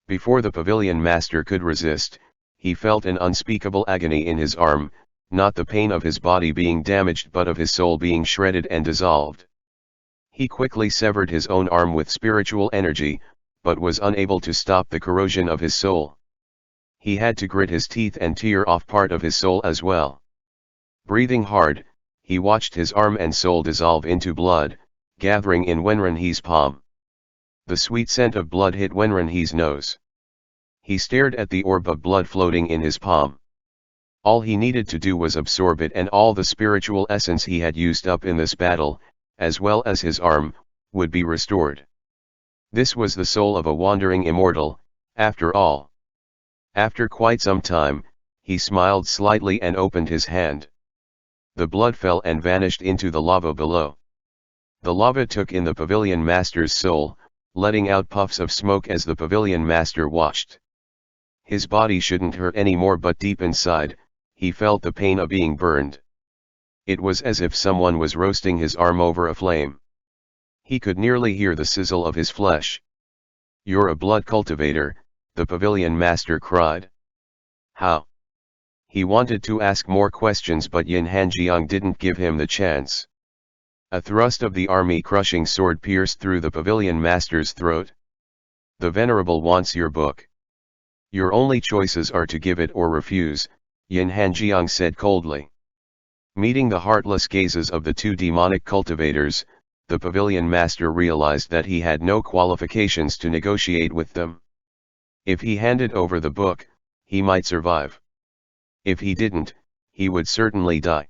Before the pavilion master could resist, he felt an unspeakable agony in his arm, not the pain of his body being damaged but of his soul being shredded and dissolved. He quickly severed his own arm with spiritual energy, but was unable to stop the corrosion of his soul. He had to grit his teeth and tear off part of his soul as well. Breathing hard, he watched his arm and soul dissolve into blood, gathering in Wenrenhe's palm. The sweet scent of blood hit Wenrenhe's nose. He stared at the orb of blood floating in his palm. All he needed to do was absorb it, and all the spiritual essence he had used up in this battle, as well as his arm, would be restored. This was the soul of a wandering immortal, after all. After quite some time, he smiled slightly and opened his hand. The blood fell and vanished into the lava below. The lava took in the pavilion master's soul, letting out puffs of smoke as the pavilion master watched. His body shouldn't hurt anymore, but deep inside, he felt the pain of being burned. It was as if someone was roasting his arm over a flame. He could nearly hear the sizzle of his flesh. "You're a blood cultivator," the pavilion master cried. "How?" He wanted to ask more questions, but Yin Hanjiang didn't give him the chance. A thrust of the army-crushing sword pierced through the pavilion master's throat. "The Venerable wants your book. Your only choices are to give it or refuse," Yin Hanjiang said coldly. Meeting the heartless gazes of the two demonic cultivators, the pavilion master realized that he had no qualifications to negotiate with them. If he handed over the book, he might survive. If he didn't, he would certainly die.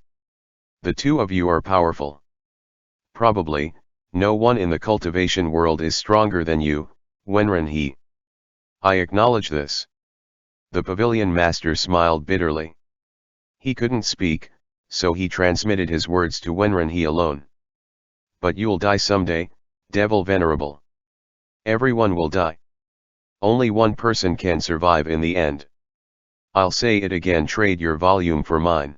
"The two of you are powerful. Probably, no one in the cultivation world is stronger than you, Wenrenhe. I acknowledge this." The pavilion master smiled bitterly. He couldn't speak, so he transmitted his words to Wenrenhe alone. "But you'll die someday, Devil Venerable. Everyone will die. Only one person can survive in the end. I'll say it again, trade your volume for mine.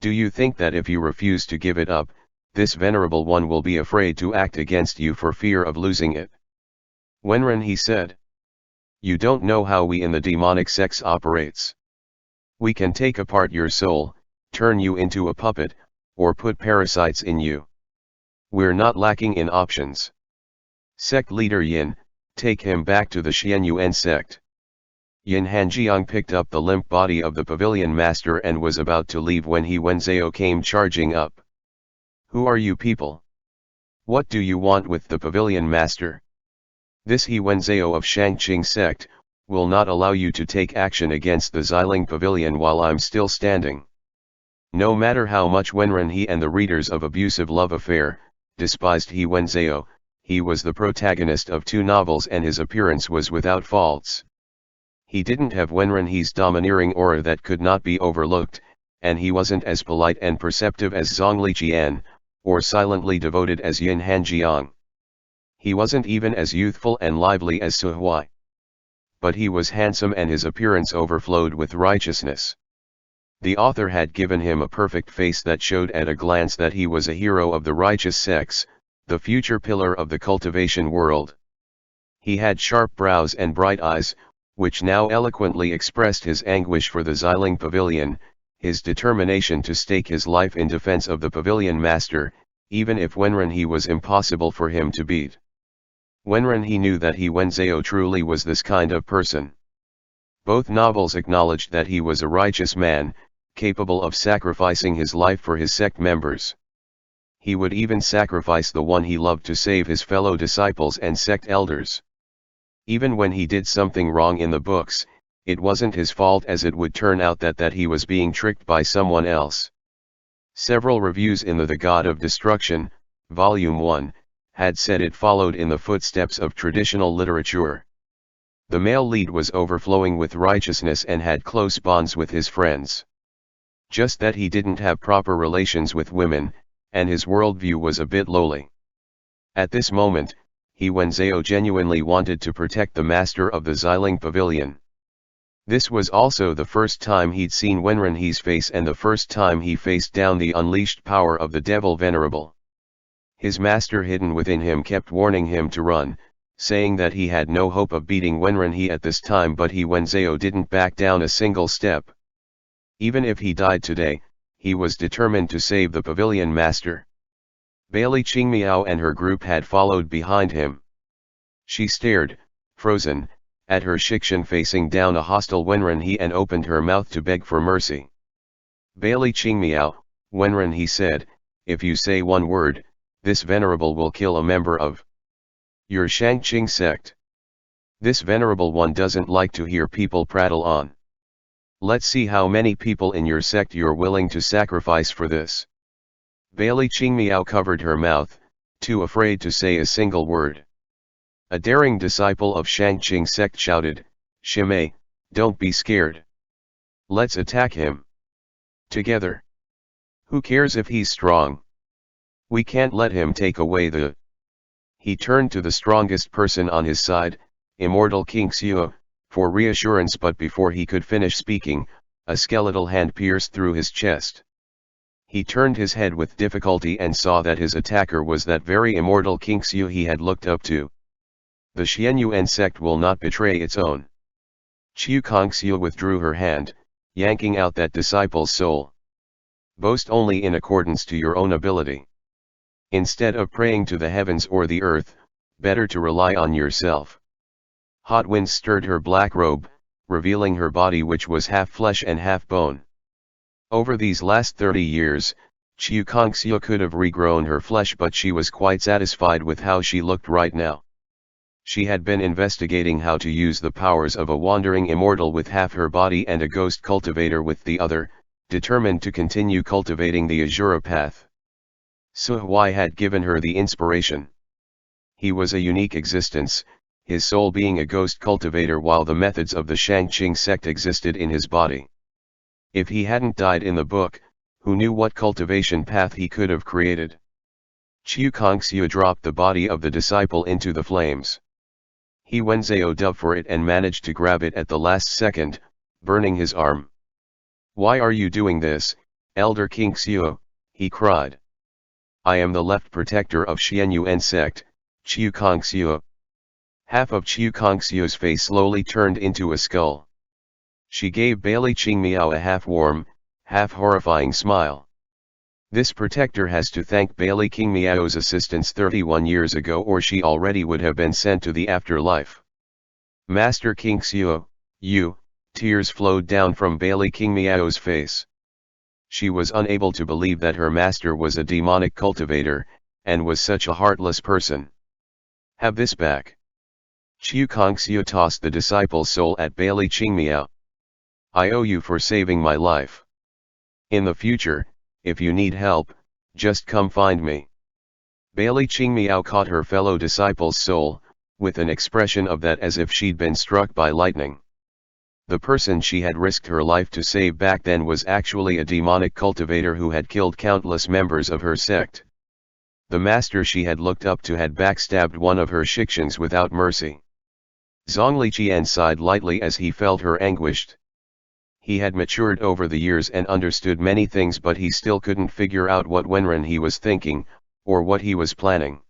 Do you think that if you refuse to give it up, this Venerable One will be afraid to act against you for fear of losing it?" Wenrenhe said. "You don't know how we in the demonic sects operates. We can take apart your soul, turn you into a puppet, or put parasites in you. We're not lacking in options. Sect leader Yin, take him back to the Xianyuan sect." Yin Hanjiang picked up the limp body of the pavilion master and was about to leave when He Wenzhou came charging up. "Who are you people? What do you want with the pavilion master? This He Wenzhou of Shangqing sect will not allow you to take action against the Xiling pavilion while I'm still standing." No matter how much Wenrenhe and the readers of Abusive Love Affair despised He Wenzhou, he was the protagonist of 2 novels and his appearance was without faults. He didn't have Wenrenhe's domineering aura that could not be overlooked, and he wasn't as polite and perceptive as Zhongli Qian, or silently devoted as Yin Hanjiang. He wasn't even as youthful and lively as Su Huai. But he was handsome and his appearance overflowed with righteousness. The author had given him a perfect face that showed at a glance that he was a hero of the righteous sects, the future pillar of the cultivation world. He had sharp brows and bright eyes, which now eloquently expressed his anguish for the Xiling pavilion, his determination to stake his life in defense of the pavilion master, even if Wenrenhe was impossible for him to beat. Wenrenhe knew that He Wenzhou truly was this kind of person. Both novels acknowledged that he was a righteous man, capable of sacrificing his life for his sect members. He would even sacrifice the one he loved to save his fellow disciples and sect elders. Even when he did something wrong in the books, it wasn't his fault, as it would turn out that he was being tricked by someone else. Several reviews in The God of Destruction, Volume 1, had said it followed in the footsteps of traditional literature. The male lead was overflowing with righteousness and had close bonds with his friends. Just that he didn't have proper relations with women, and his worldview was a bit lowly. At this moment, He Wenzhou genuinely wanted to protect the master of the Xiling pavilion. This was also the first time he'd seen Wenrenhe's face and the first time he faced down the unleashed power of the Devil Venerable. His master hidden within him kept warning him to run, saying that he had no hope of beating Wenren at this time, but Wenzhou didn't back down a single step. Even if he died today, he was determined to save the pavilion master. Bailey Qingmiao and her group had followed behind him. She stared, frozen, at her Shikshan facing down a hostile Wenren and opened her mouth to beg for mercy. Bailey Qingmiao, Wenren said, if you say one word, this Venerable will kill a member of your Shangqing sect. This Venerable one doesn't like to hear people prattle on. Let's see how many people in your sect you're willing to sacrifice for this. Bailey Qingmiao covered her mouth, too afraid to say a single word. A daring disciple of Shangqing sect shouted, Shimei, don't be scared. Let's attack him. Together. Who cares if he's strong? We can't let him take away the... He turned to the strongest person on his side, Immortal King Xue, for reassurance, but before he could finish speaking, a skeletal hand pierced through his chest. He turned his head with difficulty and saw that his attacker was that very Immortal King Xue he had looked up to. The Xianyuan sect will not betray its own. Qiu Kongxiu withdrew her hand, yanking out that disciple's soul. Boast only in accordance to your own ability. Instead of praying to the heavens or the earth, better to rely on yourself. Hot winds stirred her black robe, revealing her body, which was half flesh and half bone. Over these last 30 years, Qiu Kongxiu could have regrown her flesh, but she was quite satisfied with how she looked right now. She had been investigating how to use the powers of a wandering immortal with half her body and a ghost cultivator with the other, determined to continue cultivating the Azura path. Su Huai had given her the inspiration. He was a unique existence, his soul being a ghost cultivator, while the methods of the Shangqing sect existed in his body. If he hadn't died in the book, who knew what cultivation path he could have created? Qiu Kongxiu dropped the body of the disciple into the flames. He Wenzhou dove for it and managed to grab it at the last second, burning his arm. Why are you doing this, Elder King Xue? He cried. I am the left protector of Xianyuan sect, Qiu Kongxiu. Half of Qiu Kongxiu's face slowly turned into a skull. She gave Bailey Qingmiao a half-warm, half-horrifying smile. This protector has to thank Bailey Qingmiao's assistance 31 years ago, or she already would have been sent to the afterlife. Master King Xue, you... Tears flowed down from Bailey Qingmiao's face. She was unable to believe that her master was a demonic cultivator, and was such a heartless person. Have this back. Qiu Kongxiu tossed the disciple's soul at Bailey Qingmiao. I owe you for saving my life. In the future, if you need help, just come find me. Bailey Qingmiao caught her fellow disciple's soul, with an expression of that as if she'd been struck by lightning. The person she had risked her life to save back then was actually a demonic cultivator who had killed countless members of her sect. The master she had looked up to had backstabbed one of her Shikshans without mercy. Zhongli Qian sighed lightly as he felt her anguished. He had matured over the years and understood many things, but he still couldn't figure out what Wenren was thinking, or what he was planning.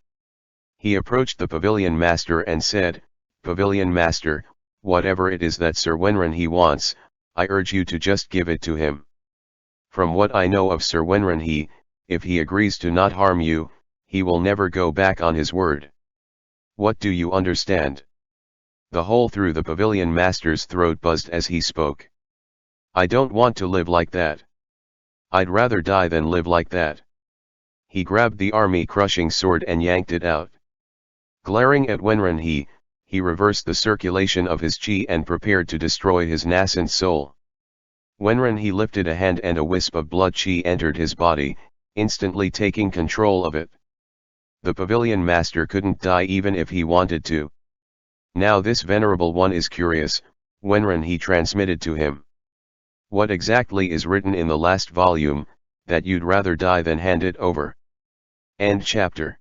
He approached the pavilion master and said, Pavilion master, whatever it is that Sir Wenren wants, I urge you to just give it to him. From what I know of Sir Wenren, if he agrees to not harm you, he will never go back on his word. What do you understand? The hole through the pavilion master's throat buzzed as he spoke. I don't want to live like that. I'd rather die than live like that. He grabbed the army-crushing sword and yanked it out. Glaring at Wenren, he reversed the circulation of his qi and prepared to destroy his nascent soul. Wenren lifted a hand and a wisp of blood qi entered his body, instantly taking control of it. The pavilion master couldn't die even if he wanted to. Now this venerable one is curious, Wenren transmitted to him. What exactly is written in the last volume, that you'd rather die than hand it over? End chapter.